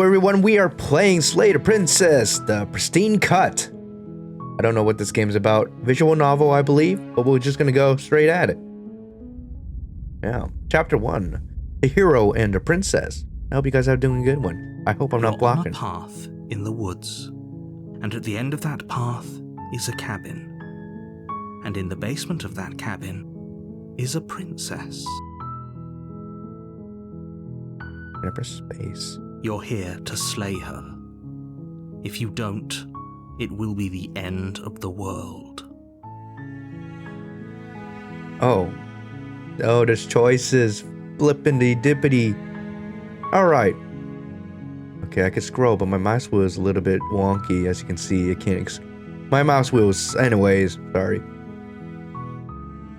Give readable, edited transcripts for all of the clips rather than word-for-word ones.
everyone, we are playing Slay the Princess, the Pristine cut. I don't know what this game's about. Visual novel, I believe, but we're just gonna go straight at it. Yeah. Chapter 1. A Hero and a Princess. I hope you guys are doing a good one. I hope I'm not blocking. You're on a path in the woods, and at the end of that path is a cabin. And in the basement of that cabin is a princess. Space. You're here to slay her. If you don't, it will be the end of the world. Oh, there's choices. Flippity dippity. Alright. Okay, I can scroll, but my mouse wheel is a little bit wonky, as you can see. I can't. My mouse wheel is. Anyways, sorry.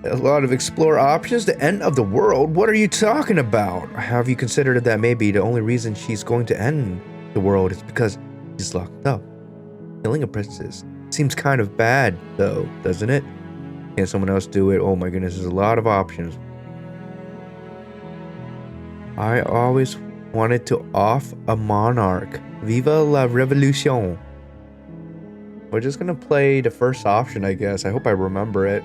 A lot of explore options. The end of the world? What are you talking about? Have you considered that maybe the only reason she's going to end the world is because she's locked up? Killing a princess seems kind of bad, though, doesn't it? Can someone else do it? Oh my goodness, there's a lot of options. I always wanted to off a monarch. Viva la revolution. We're just gonna play the first option, I guess. I hope I remember it.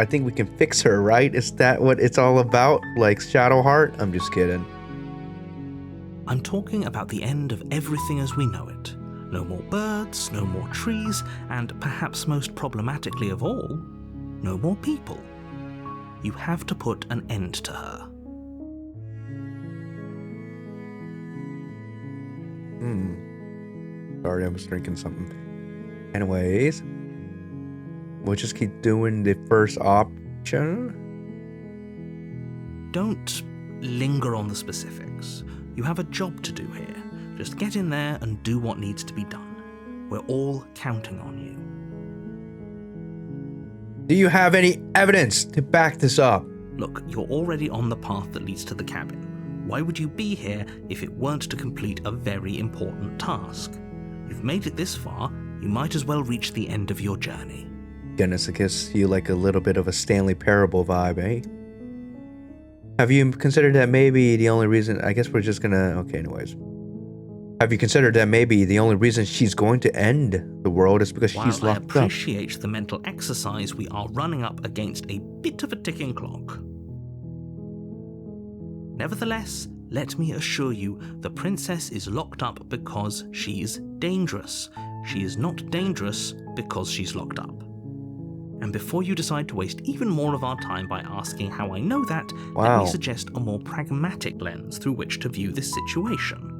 I think we can fix her, right? Is that what it's all about? Like Shadowheart? I'm just kidding. I'm talking about the end of everything as we know it. No more birds, no more trees, and perhaps most problematically of all, no more people. You have to put an end to her. Sorry, I was drinking something. Anyways, we'll just keep doing the first option. Don't linger on the specifics. You have a job to do here. Just get in there and do what needs to be done. We're all counting on you. Do you have any evidence to back this up? Look, you're already on the path that leads to the cabin. Why would you be here if it weren't to complete a very important task? You've made it this far, you might as well reach the end of your journey. Goodness, I guess you like a little bit of a Stanley Parable vibe, eh? Have you considered that maybe the only reason... I guess we're just gonna... Okay, anyways. Have you considered that maybe the only reason she's going to end the world is because she's locked up? While I appreciate the mental exercise, we are running up against a bit of a ticking clock. Nevertheless, let me assure you, the princess is locked up because she's dangerous. She is not dangerous because she's locked up. And before you decide to waste even more of our time by asking how I know that, let me suggest a more pragmatic lens through which to view this situation.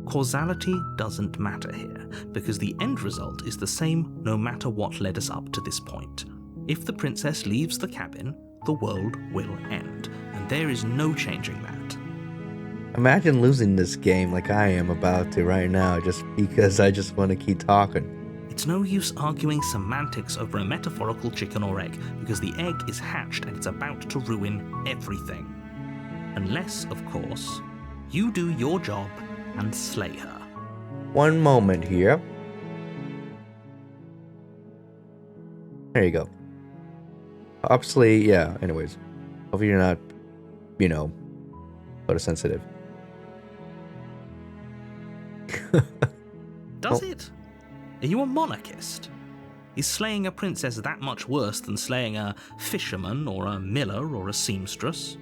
Causality doesn't matter here, because the end result is the same no matter what led us up to this point. If the princess leaves the cabin, the world will end, and there is no changing that. Imagine losing this game like I am about to right now, just because I just want to keep talking. It's no use arguing semantics over a metaphorical chicken or egg, because the egg is hatched and it's about to ruin everything. Unless, of course, you do your job and slay her. One moment here. There you go. Obviously, yeah, anyways. Hopefully you're not, photosensitive. Does it? Are you a monarchist? Is slaying a princess that much worse than slaying a fisherman or a miller or a seamstress?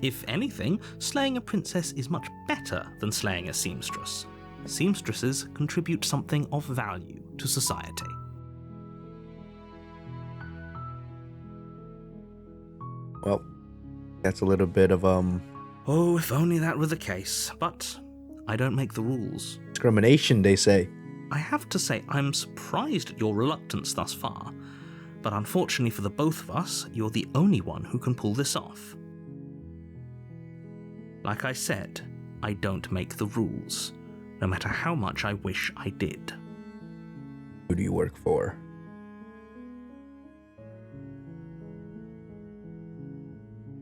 If anything, slaying a princess is much better than slaying a seamstress. Seamstresses contribute something of value to society. Well, that's a little bit of, Oh, if only that were the case, but I don't make the rules. discrimination, they say. I have to say I'm surprised at your reluctance thus far, but unfortunately for the both of us, you're the only one who can pull this off. Like I said, I don't make the rules, no matter how much I wish I did. Who do you work for?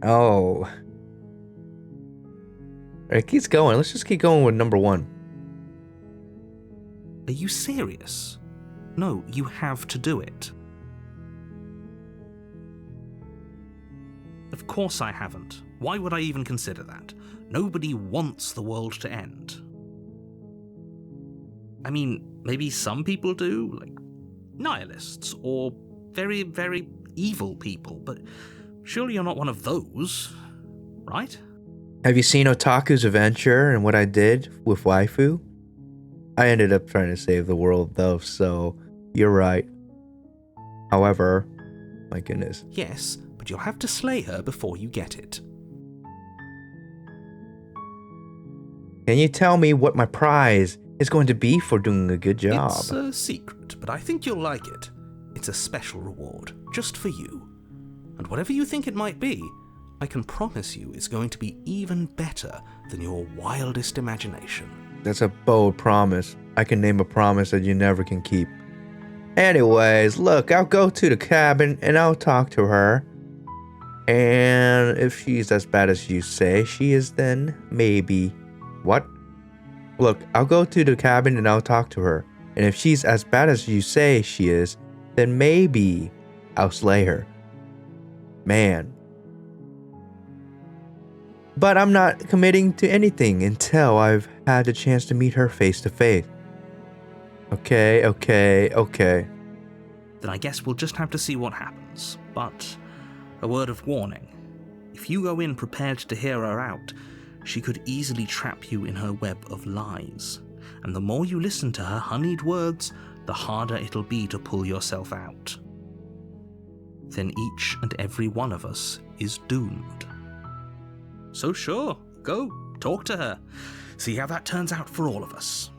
Oh. It keeps going. Let's just keep going with number 1. Are you serious? No, you have to do it. Of course I haven't. Why would I even consider that? Nobody wants the world to end. I mean, maybe some people do, like nihilists, or very, very evil people, but surely you're not one of those, right? Have you seen Otaku's Adventure and what I did with waifu? I ended up trying to save the world though, so you're right. However, my goodness. Yes, but you'll have to slay her before you get it. Can you tell me what my prize is going to be for doing a good job? It's a secret, but I think you'll like it. It's a special reward, just for you. And whatever you think it might be, I can promise you it's going to be even better than your wildest imagination. That's a bold promise. I can name a promise that you never can keep. Anyways, look, I'll go to the cabin and I'll talk to her. And if she's as bad as you say she is, then maybe. What? Look, I'll go to the cabin and I'll talk to her. And if she's as bad as you say she is, then maybe I'll slay her. Man. But I'm not committing to anything until I've had the chance to meet her face to face. Okay. Then I guess we'll just have to see what happens. But a word of warning. If you go in prepared to hear her out, she could easily trap you in her web of lies. And the more you listen to her honeyed words, the harder it'll be to pull yourself out. Then each and every one of us is doomed. So sure, go, talk to her. See how that turns out for all of us.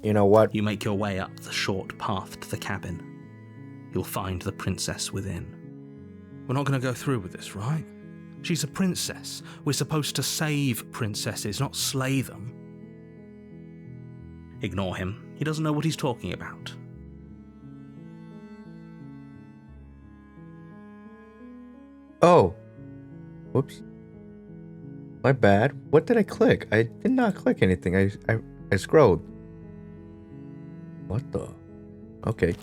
You know what? You make your way up the short path to the cabin. You'll find the princess within. We're not going to go through with this, right? She's a princess. We're supposed to save princesses, not slay them. Ignore him. He doesn't know what he's talking about. Oh. Whoops. My bad. What did I click? I did not click anything. I scrolled. What the? Okay.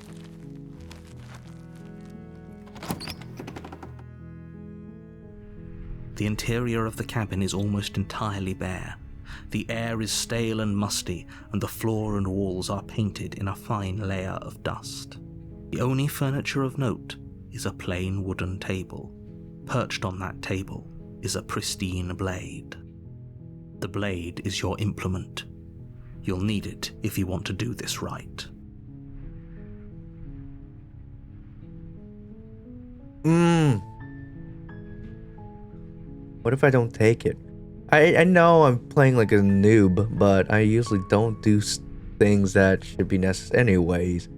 The interior of the cabin is almost entirely bare. The air is stale and musty, and the floor and walls are painted in a fine layer of dust. The only furniture of note is a plain wooden table. Perched on that table is a pristine blade. The blade is your implement. You'll need it if you want to do this right. What if I don't take it? I know I'm playing like a noob, but I usually don't do things that should be necessary anyways.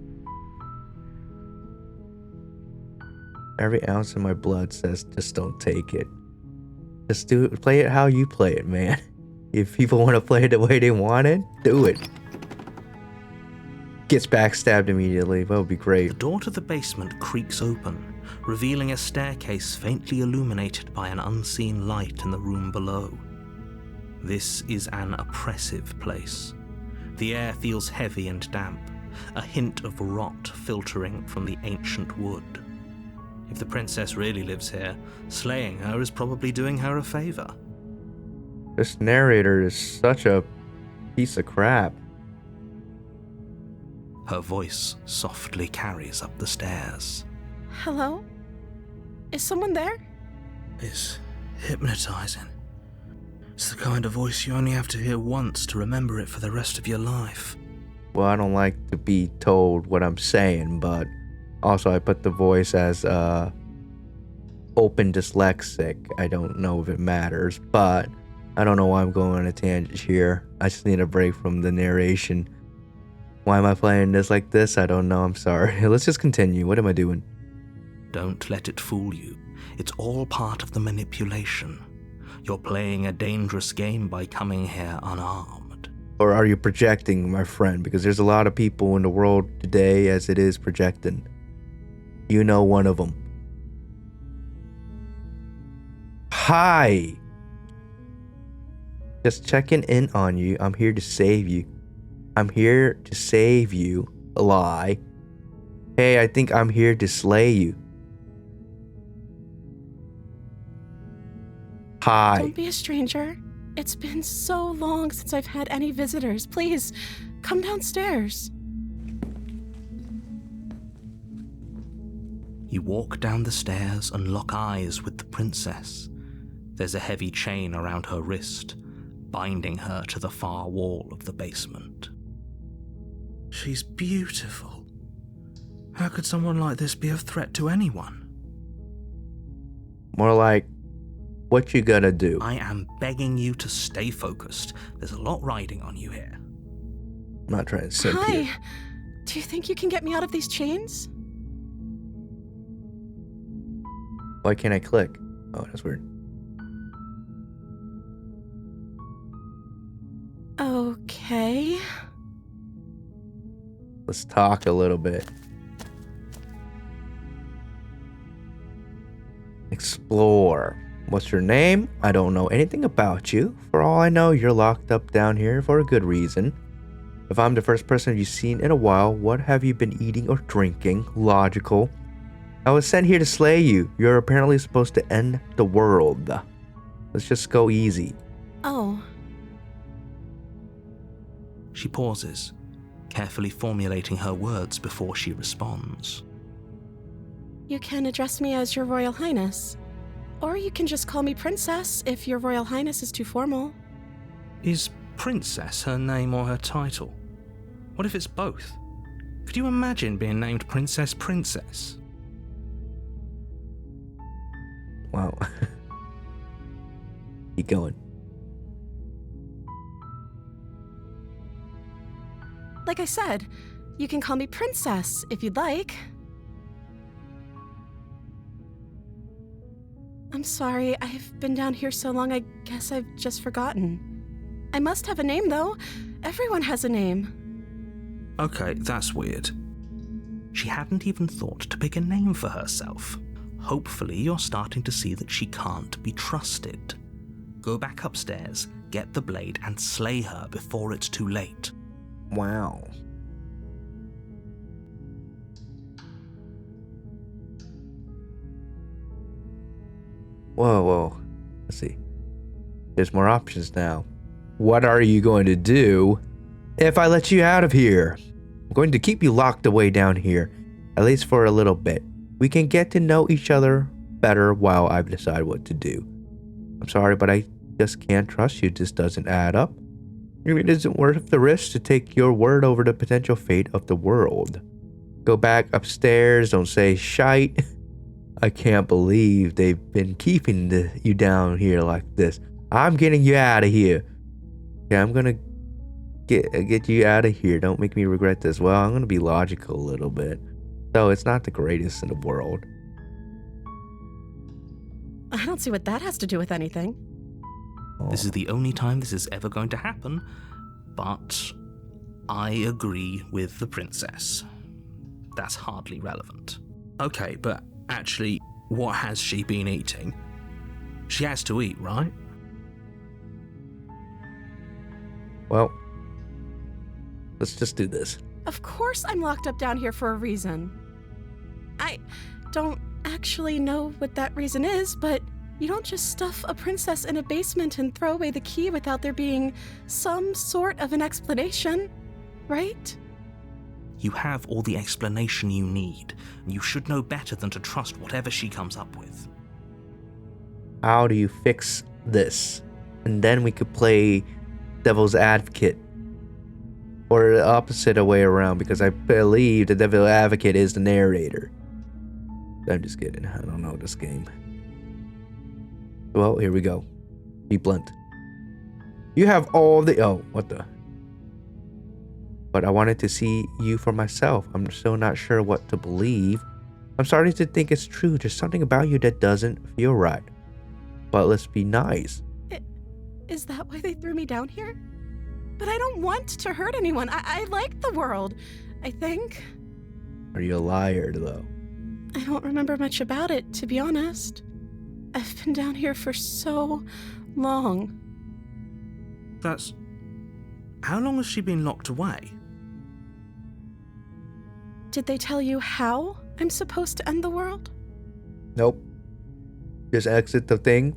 Every ounce of my blood says just don't take it. Just play it how you play it, man. If people want to play it the way they want it, do it. Gets backstabbed immediately. That would be great. The door to the basement creaks open, revealing a staircase faintly illuminated by an unseen light in the room below. This is an oppressive place. The air feels heavy and damp, a hint of rot filtering from the ancient wood. If the princess really lives here, slaying her is probably doing her a favor. This narrator is such a piece of crap. Her voice softly carries up the stairs. Hello? Is someone there? It's hypnotizing. It's the kind of voice you only have to hear once to remember it for the rest of your life. Well, I don't like to be told what I'm saying, but also I put the voice as open dyslexic. I don't know if it matters, but I don't know why I'm going on a tangent here. I just need a break from the narration. Why am I playing this like this? I don't know. I'm sorry. Let's just continue. What am I doing? Don't let it fool you. It's all part of the manipulation. You're playing a dangerous game by coming here unarmed. Or are you projecting, my friend? Because there's a lot of people in the world today as it is projecting. You know one of them. Hi! Just checking in on you. I'm here to save you. I'm here to save you. A lie. Hey, I think I'm here to slay you. Hi. Don't be a stranger. It's been so long since I've had any visitors. Please, come downstairs. You walk down the stairs and lock eyes with the princess. There's a heavy chain around her wrist, binding her to the far wall of the basement. She's beautiful. How could someone like this be a threat to anyone? More like, what you gonna do? I am begging you to stay focused. There's a lot riding on you here. I'm not trying to simp Hi. here. Do you think you can get me out of these chains? Why can't I click? Oh, that's weird. Okay. Let's talk a little bit. Explore. What's your name? I don't know anything about you. For all I know, you're locked up down here for a good reason. If I'm the first person you've seen in a while, what have you been eating or drinking? Logical. I was sent here to slay you. You're apparently supposed to end the world. Let's just go easy. Oh. She pauses, carefully formulating her words before she responds. You can address me as Your Royal Highness. Or you can just call me Princess if Your Royal Highness is too formal. Is Princess her name or her title? What if it's both? Could you imagine being named Princess Princess? Wow. Keep going. Like I said, you can call me Princess if you'd like. I'm sorry, I've been down here so long, I guess I've just forgotten. I must have a name, though. Everyone has a name. Okay, that's weird. She hadn't even thought to pick a name for herself. Hopefully you're starting to see that she can't be trusted. Go back upstairs, get the blade, and slay her before it's too late. Wow. Whoa. Let's see. There's more options now. What are you going to do if I let you out of here? I'm going to keep you locked away down here, at least for a little bit. We can get to know each other better while I decide what to do. I'm sorry, but I just can't trust you. This doesn't add up. It isn't worth the risk to take your word over the potential fate of the world. Go back upstairs. Don't say shite. I can't believe they've been keeping you down here like this. I'm getting you out of here. Yeah, I'm gonna get you out of here. Don't make me regret this. Well, I'm gonna be logical a little bit. So it's not the greatest in the world. I don't see what that has to do with anything. This is the only time this is ever going to happen, but I agree with the princess. That's hardly relevant. Okay, but actually, what has she been eating? She has to eat, right? Well, let's just do this. Of course I'm locked up down here for a reason. I don't actually know what that reason is, but you don't just stuff a princess in a basement and throw away the key without there being some sort of an explanation, right? You have all the explanation you need, and you should know better than to trust whatever she comes up with. How do you fix this? And then we could play devil's advocate. Or the opposite way around, because I believe the devil's advocate is the narrator. I'm just kidding. I don't know this game. Well, here we go. Be blunt. You have all the... Oh, what the... But I wanted to see you for myself. I'm still not sure what to believe. I'm starting to think it's true. There's something about you that doesn't feel right. But let's be nice. Is that why they threw me down here? But I don't want to hurt anyone. I like the world, I think. Are you a liar, though? I don't remember much about it, to be honest. I've been down here for so long. That's... How long has she been locked away? Did they tell you how I'm supposed to end the world? Nope. Just exit the thing.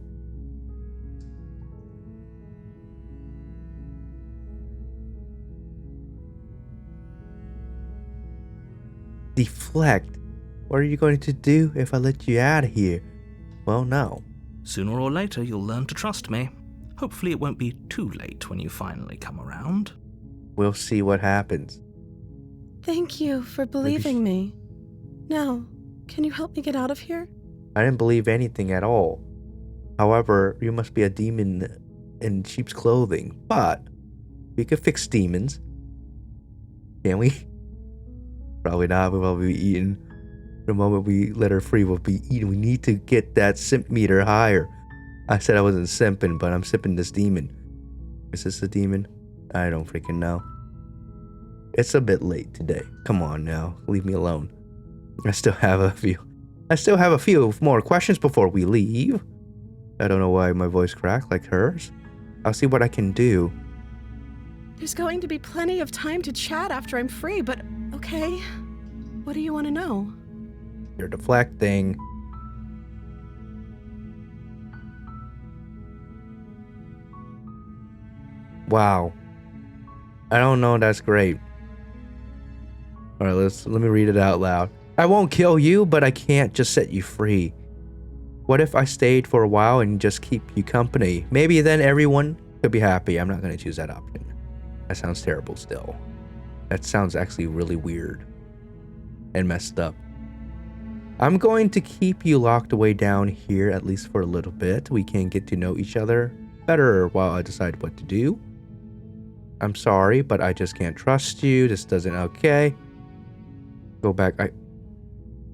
Deflect? What are you going to do if I let you out of here? Well, no. Sooner or later, you'll learn to trust me. Hopefully it won't be too late when you finally come around. We'll see what happens. Thank you for believing me. Now, can you help me get out of here? I didn't believe anything at all. However, you must be a demon in sheep's clothing. But we could fix demons. Can we? Probably not. We'll be eaten. The moment we let her free, we'll be eaten. We need to get that simp meter higher. I said I wasn't simping, but I'm simping this demon. Is this a demon? I don't freaking know. It's a bit late today. Come on now. Leave me alone. I still have a few more questions before we leave. I don't know why my voice cracked like hers. I'll see what I can do. There's going to be plenty of time to chat after I'm free, but okay. What do you want to know? You're deflecting. Wow. I don't know, that's great. Alright, let me read it out loud. I won't kill you, but I can't just set you free. What if I stayed for a while and just keep you company? Maybe then everyone could be happy. I'm not going to choose that option. That sounds terrible still. That sounds actually really weird and messed up. I'm going to keep you locked away down here at least for a little bit. We can get to know each other better while I decide what to do. I'm sorry, but I just can't trust you. This doesn't okay. Go back.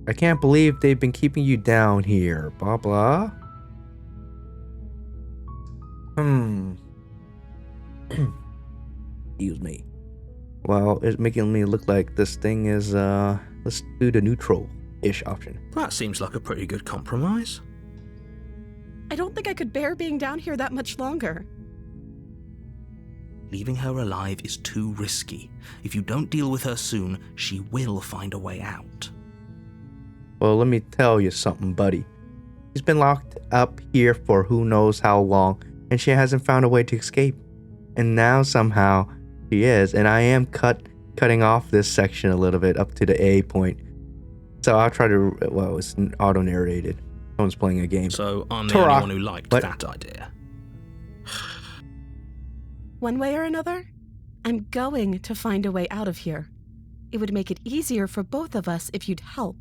I can't believe they've been keeping you down here. Blah blah. Excuse me. Well, it's making me look like this thing is let's do the neutral-ish option. That seems like a pretty good compromise. I don't think I could bear being down here that much longer. Leaving her alive is too risky. If you don't deal with her soon, she will find a way out. Well, let me tell you something, buddy. She's been locked up here for who knows how long, and she hasn't found a way to escape. And now somehow she is, and I am cutting off this section a little bit up to the A point. So I'll try to, well, it's auto-narrated. Someone's playing a game. So I'm the only one who liked that idea. One way or another, I'm going to find a way out of here. It would make it easier for both of us if you'd help.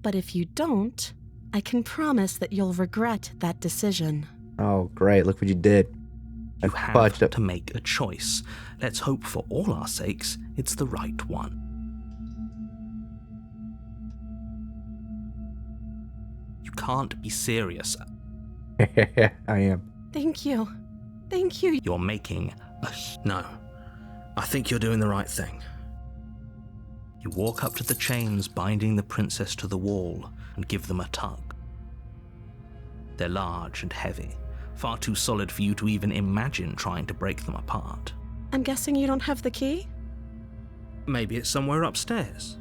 But if you don't, I can promise that you'll regret that decision. Oh, great. Look what you did. You have to make a choice. Let's hope for all our sakes it's the right one. You can't be serious. I am. Thank you. Thank you. You're making a... No. I think you're doing the right thing. You walk up to the chains binding the princess to the wall and give them a tug. They're large and heavy, far too solid for you to even imagine trying to break them apart. I'm guessing you don't have the key? Maybe it's somewhere upstairs.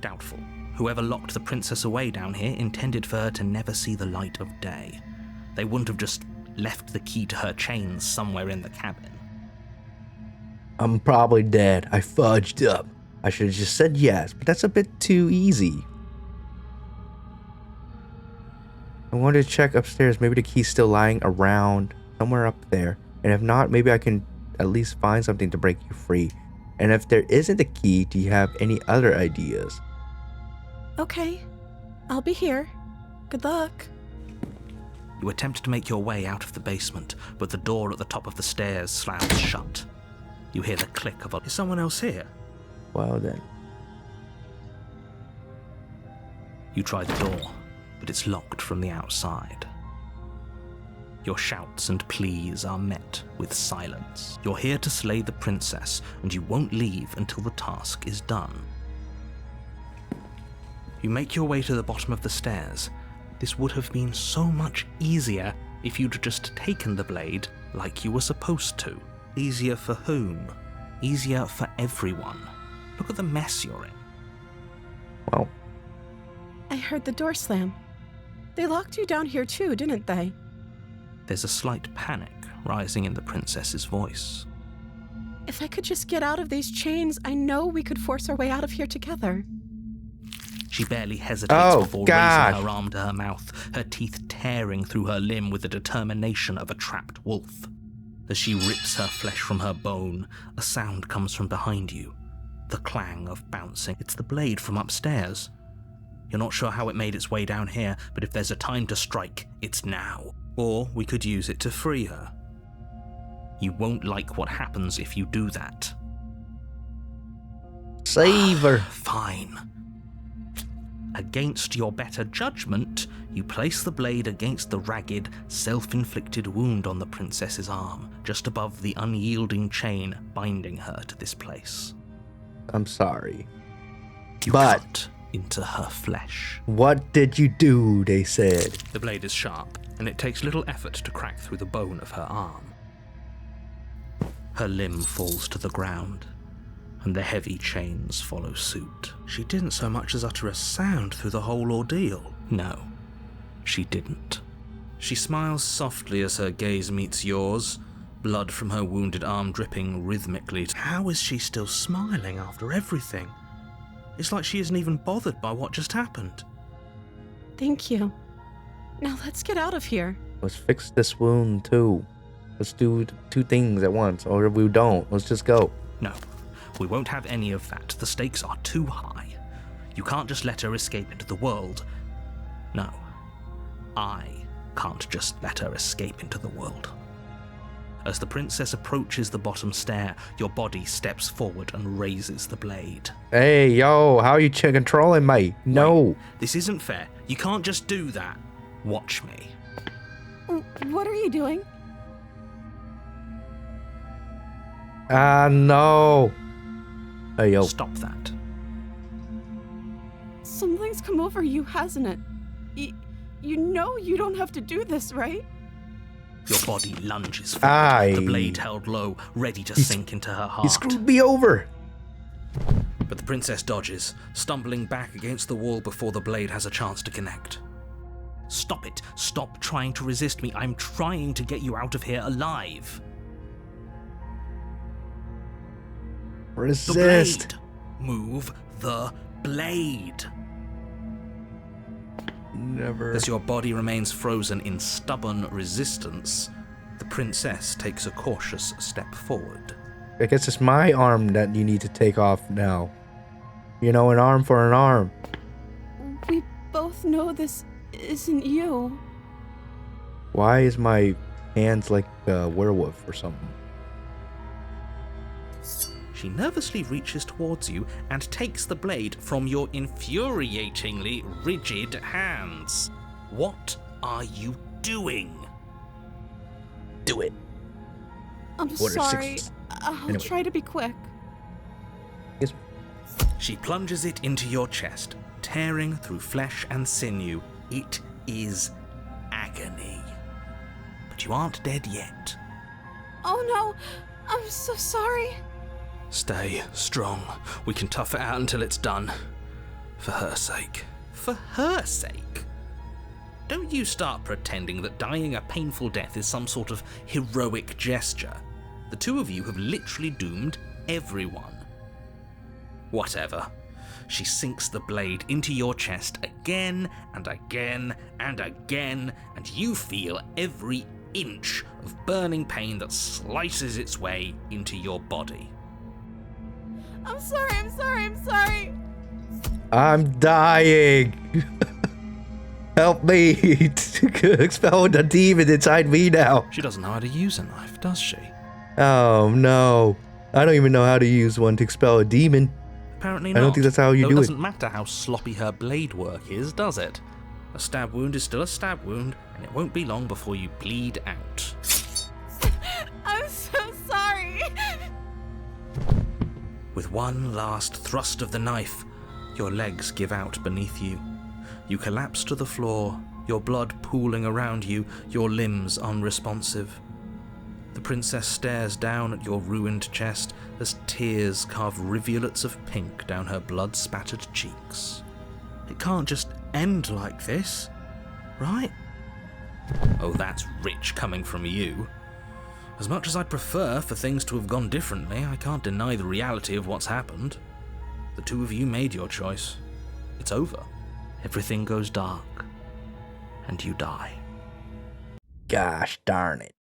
Doubtful. Whoever locked the princess away down here intended for her to never see the light of day. They wouldn't have just left the key to her chains somewhere in the cabin. I'm probably dead. I fudged up. I should have just said yes, but that's a bit too easy. I wanted to check upstairs. Maybe the key's still lying around somewhere up there. And if not, maybe I can at least find something to break you free. And if there isn't a key, do you have any other ideas? Okay. I'll be here. Good luck. You attempt to make your way out of the basement, but the door at the top of the stairs slams shut. You hear the click of a... Is someone else here? Well then. You try the door, but it's locked from the outside. Your shouts and pleas are met with silence. You're here to slay the princess, and you won't leave until the task is done. You make your way to the bottom of the stairs. This would have been so much easier if you'd just taken the blade like you were supposed to. Easier for whom? Easier for everyone. Look at the mess you're in. Well. I heard the door slam. They locked you down here too, didn't they? There's a slight panic rising in the princess's voice. If I could just get out of these chains, I know we could force our way out of here together. She barely hesitates before God. raising her arm to her mouth, her teeth tearing through her limb with the determination of a trapped wolf. As she rips her flesh from her bone, a sound comes from behind you. The clang of bouncing. It's the blade from upstairs. You're not sure how it made its way down here, but if there's a time to strike, it's now. Or we could use it to free her. You won't like what happens if you do that. Save her. Fine. Against your better judgment, you place the blade against the ragged, self-inflicted wound on the princess's arm, just above the unyielding chain binding her to this place. I'm sorry. You But- cut into her flesh. What did you do, they said. The blade is sharp, and it takes little effort to crack through the bone of her arm. Her limb falls to the ground, and the heavy chains follow suit. She didn't so much as utter a sound through the whole ordeal. No, she didn't. She smiles softly as her gaze meets yours, blood from her wounded arm dripping rhythmically. How is she still smiling after everything? It's like she isn't even bothered by what just happened. Thank you. Now let's get out of here. Let's fix this wound too. Let's do 2 things at once, or if we don't, let's just go. No, we won't have any of that. The stakes are too high. You can't just let her escape into the world. No, I can't just let her escape into the world. As the princess approaches the bottom stair, your body steps forward and raises the blade. Hey, yo, how are you controlling me? No. Wait, this isn't fair. You can't just do that. Watch me. What are you doing? No. Hey, yo. Stop that. Something's come over you, hasn't it? You know you don't have to do this, right? Your body lunges forward, the blade held low, ready to sink into her heart. He screwed me over. But the princess dodges, stumbling back against the wall before the blade has a chance to connect. Stop it. Stop trying to resist me. I'm trying to get you out of here alive. Resist. The blade. Move the blade. Never. As your body remains frozen in stubborn resistance, the princess takes a cautious step forward. I guess it's my arm that you need to take off now. You know, an arm for an arm. We both know this isn't you. Why is my hands like a werewolf or something? She nervously reaches towards you and takes the blade from your infuriatingly rigid hands. What are you doing? Do it. I'm Order sorry. 6. I'll Anyway. try to be quick. Yes. She plunges it into your chest, tearing through flesh and sinew. It is agony. But you aren't dead yet. Oh no, I'm so sorry. Stay strong. We can tough it out until it's done. For her sake. For her sake? Don't you start pretending that dying a painful death is some sort of heroic gesture. The two of you have literally doomed everyone. Whatever. She sinks the blade into your chest again and again and again, and you feel every inch of burning pain that slices its way into your body. I'm sorry. I'm dying. Help me. Expel the demon inside me now. She doesn't know how to use a knife, does she? Oh no. I don't even know how to use one to expel a demon. Apparently not. I don't think that's how you Though do it it. doesn't matter how sloppy her blade work is, does it? A stab wound is still a stab wound, and it won't be long before you bleed out. I'm so sorry. With one last thrust of the knife, your legs give out beneath you. You collapse to the floor, your blood pooling around you, your limbs unresponsive. The princess stares down at your ruined chest as tears carve rivulets of pink down her blood-spattered cheeks. It can't just end like this, right? Oh, that's rich coming from you. As much as I'd prefer for things to have gone differently, I can't deny the reality of what's happened. The two of you made your choice. It's over. Everything goes dark, and you die. Gosh darn it.